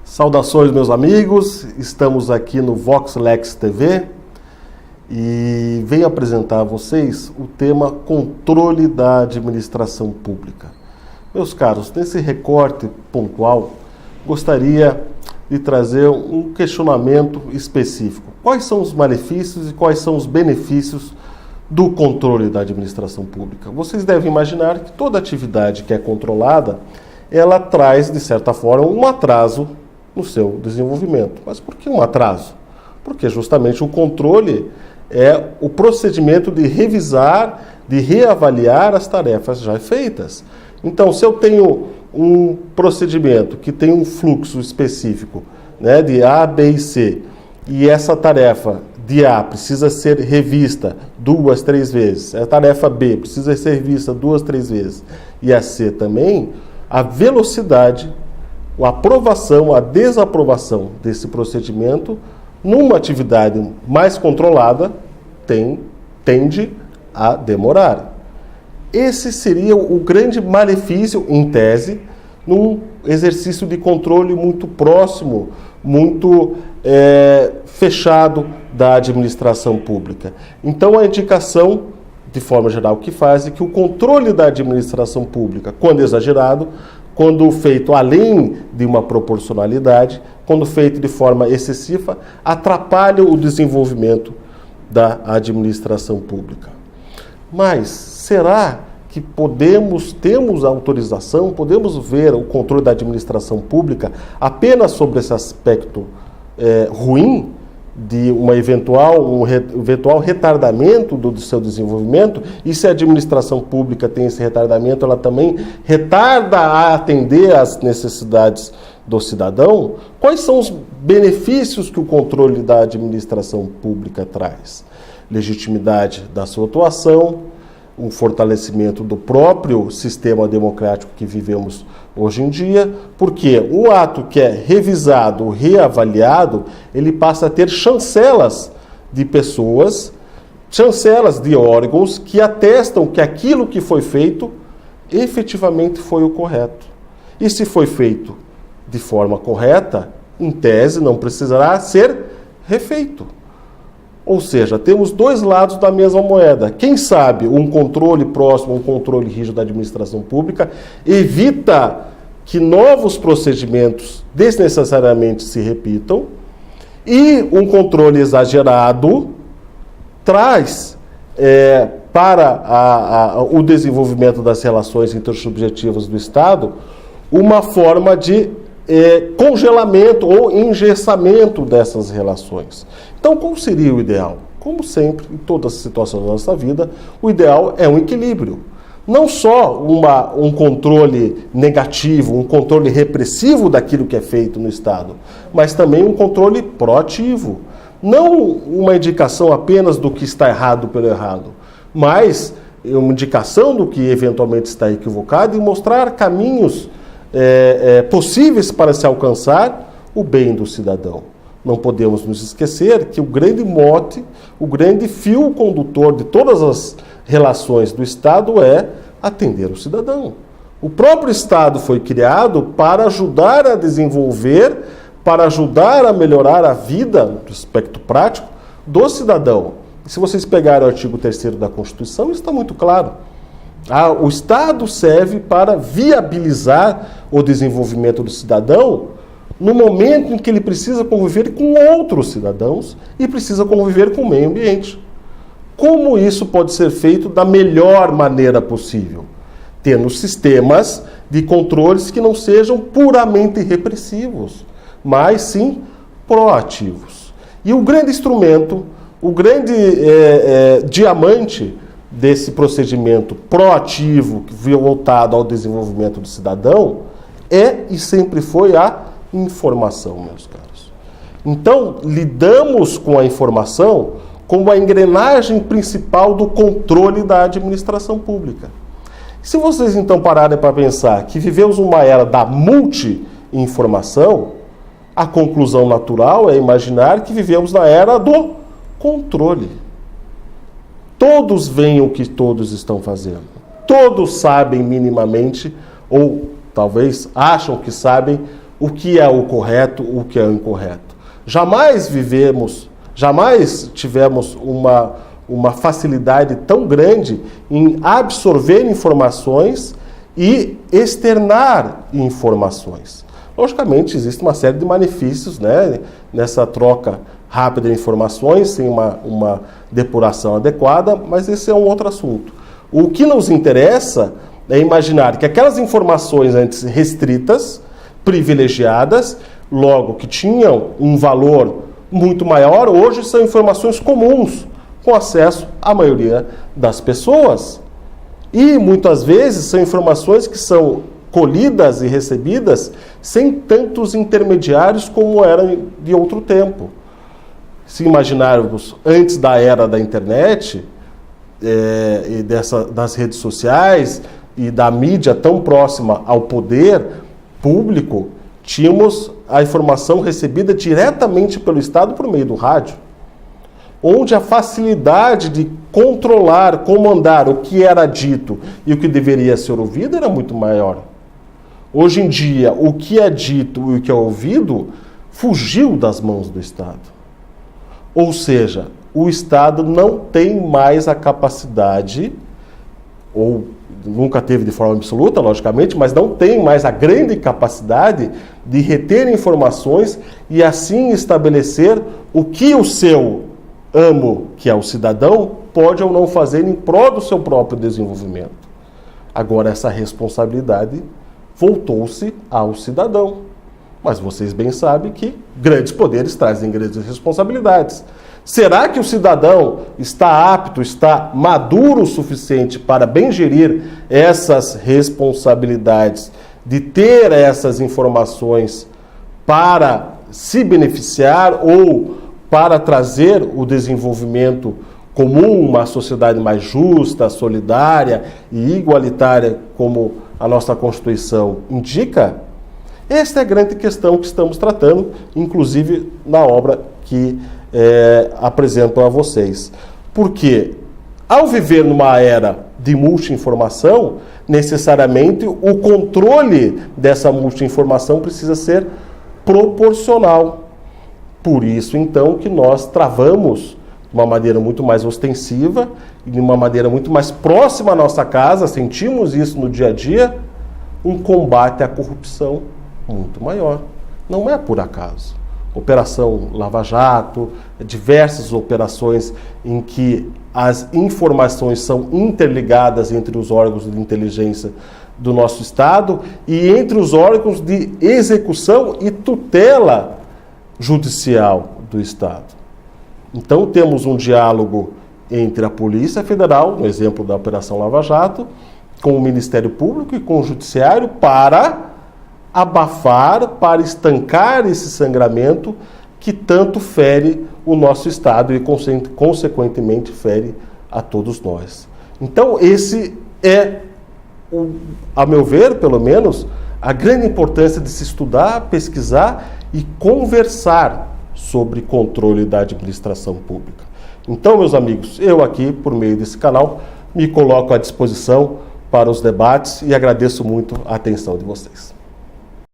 Saudações, meus amigos, estamos aqui no VoxLex TV e venho apresentar a vocês o tema controle da administração pública. Meus caros, nesse recorte pontual, gostaria de trazer um questionamento específico. Quais são os malefícios e quais são os benefícios do controle da administração pública? Vocês devem imaginar que toda atividade que é controlada, ela traz, de certa forma, um atraso no seu desenvolvimento. Mas por que um atraso? Porque justamente o controle é o procedimento de revisar, de reavaliar as tarefas já feitas. Então, se eu tenho um procedimento que tem um fluxo específico, né, de A, B e C, e essa tarefa de A precisa ser revista 2, 3 vezes, a tarefa B precisa ser revista 2, 3 vezes, e a C também, a velocidade, a aprovação, a desaprovação desse procedimento, numa atividade mais controlada, tende a demorar. Esse seria o grande malefício, em tese, num exercício de controle muito próximo, muito fechado da administração pública. Então, a indicação, de forma geral, que faz é que o controle da administração pública, quando exagerado, quando feito além de uma proporcionalidade, quando feito de forma excessiva, atrapalha o desenvolvimento da administração pública. Mas será que temos autorização, podemos ver o controle da administração pública apenas sobre esse aspecto ruim de um eventual retardamento do seu desenvolvimento? E se a administração pública tem esse retardamento, ela também retarda a atender às necessidades do cidadão? Quais são os benefícios que o controle da administração pública traz? Legitimidade da sua atuação, um fortalecimento do próprio sistema democrático que vivemos hoje em dia, porque o ato que é revisado, reavaliado, ele passa a ter chancelas de pessoas, chancelas de órgãos que atestam que aquilo que foi feito efetivamente foi o correto. E se foi feito de forma correta, em tese não precisará ser refeito. Ou seja, temos dois lados da mesma moeda. Quem sabe um controle próximo, um controle rígido da administração pública evita que novos procedimentos desnecessariamente se repitam, e um controle exagerado traz para o desenvolvimento das relações intersubjetivas do Estado uma forma de congelamento ou engessamento dessas relações. Então, qual seria o ideal? Como sempre, em todas as situações da nossa vida, o ideal é um equilíbrio. Não só um controle negativo, um controle repressivo daquilo que é feito no Estado, mas também um controle proativo. Não uma indicação apenas do que está errado pelo errado, mas uma indicação do que eventualmente está equivocado e mostrar caminhos possíveis para se alcançar o bem do cidadão. Não podemos nos esquecer que o grande mote, o grande fio condutor de todas as relações do Estado é atender o cidadão. O próprio Estado foi criado para ajudar a desenvolver, para ajudar a melhorar a vida, do aspecto prático, do cidadão. E se vocês pegarem o artigo 3º da Constituição, está muito claro. O Estado serve para viabilizar o desenvolvimento do cidadão no momento em que ele precisa conviver com outros cidadãos e precisa conviver com o meio ambiente. Como isso pode ser feito da melhor maneira possível? Tendo sistemas de controles que não sejam puramente repressivos, mas sim proativos. E o grande instrumento, o grande diamante desse procedimento proativo voltado ao desenvolvimento do cidadão é e sempre foi a informação, meus caros. Então, lidamos com a informação como a engrenagem principal do controle da administração pública. Se vocês então pararem para pensar que vivemos uma era da multi-informação, a conclusão natural é imaginar que vivemos na era do controle. Todos veem o que todos estão fazendo. Todos sabem minimamente, ou talvez acham que sabem, o que é o correto, o que é o incorreto. Jamais tivemos uma facilidade tão grande em absorver informações e externar informações. Logicamente, existe uma série de malefícios, né, nessa troca rápida de informações, sem uma depuração adequada, mas esse é um outro assunto. O que nos interessa é imaginar que aquelas informações antes restritas, privilegiadas, logo que tinham um valor muito maior, hoje são informações comuns, com acesso à maioria das pessoas. E muitas vezes são informações que são colhidas e recebidas sem tantos intermediários como eram de outro tempo. Se imaginarmos antes da era da internet, e das redes sociais e da mídia tão próxima ao poder público, tínhamos a informação recebida diretamente pelo Estado por meio do rádio, onde a facilidade de controlar, comandar o que era dito e o que deveria ser ouvido era muito maior. Hoje em dia, o que é dito e o que é ouvido fugiu das mãos do Estado. Ou seja, o Estado não tem mais a capacidade, ou nunca teve de forma absoluta, logicamente, mas não tem mais a grande capacidade de reter informações e assim estabelecer o que o seu amo, que é o cidadão, pode ou não fazer em prol do seu próprio desenvolvimento. Agora, essa responsabilidade voltou-se ao cidadão. Mas vocês bem sabem que grandes poderes trazem grandes responsabilidades. Será que o cidadão está apto, está maduro o suficiente para bem gerir essas responsabilidades, de ter essas informações para se beneficiar ou para trazer o desenvolvimento comum, uma sociedade mais justa, solidária e igualitária, como a nossa Constituição indica? Esta é a grande questão que estamos tratando, inclusive na obra que apresento a vocês. Porque, ao viver numa era de multi-informação, necessariamente o controle dessa multi-informação precisa ser proporcional. Por isso, então, que nós travamos de uma maneira muito mais ostensiva e de uma maneira muito mais próxima à nossa casa, sentimos isso no dia a dia, um combate à corrupção muito maior. Não é por acaso. Operação Lava Jato, diversas operações em que as informações são interligadas entre os órgãos de inteligência do nosso Estado e entre os órgãos de execução e tutela judicial do Estado. Então temos um diálogo entre a Polícia Federal, no exemplo da Operação Lava Jato, com o Ministério Público e com o Judiciário para abafar, para estancar esse sangramento que tanto fere o nosso Estado e, consequentemente, fere a todos nós. Então, esse é, a meu ver, pelo menos, a grande importância de se estudar, pesquisar e conversar sobre controle da administração pública. Então, meus amigos, eu aqui, por meio desse canal, me coloco à disposição para os debates e agradeço muito a atenção de vocês.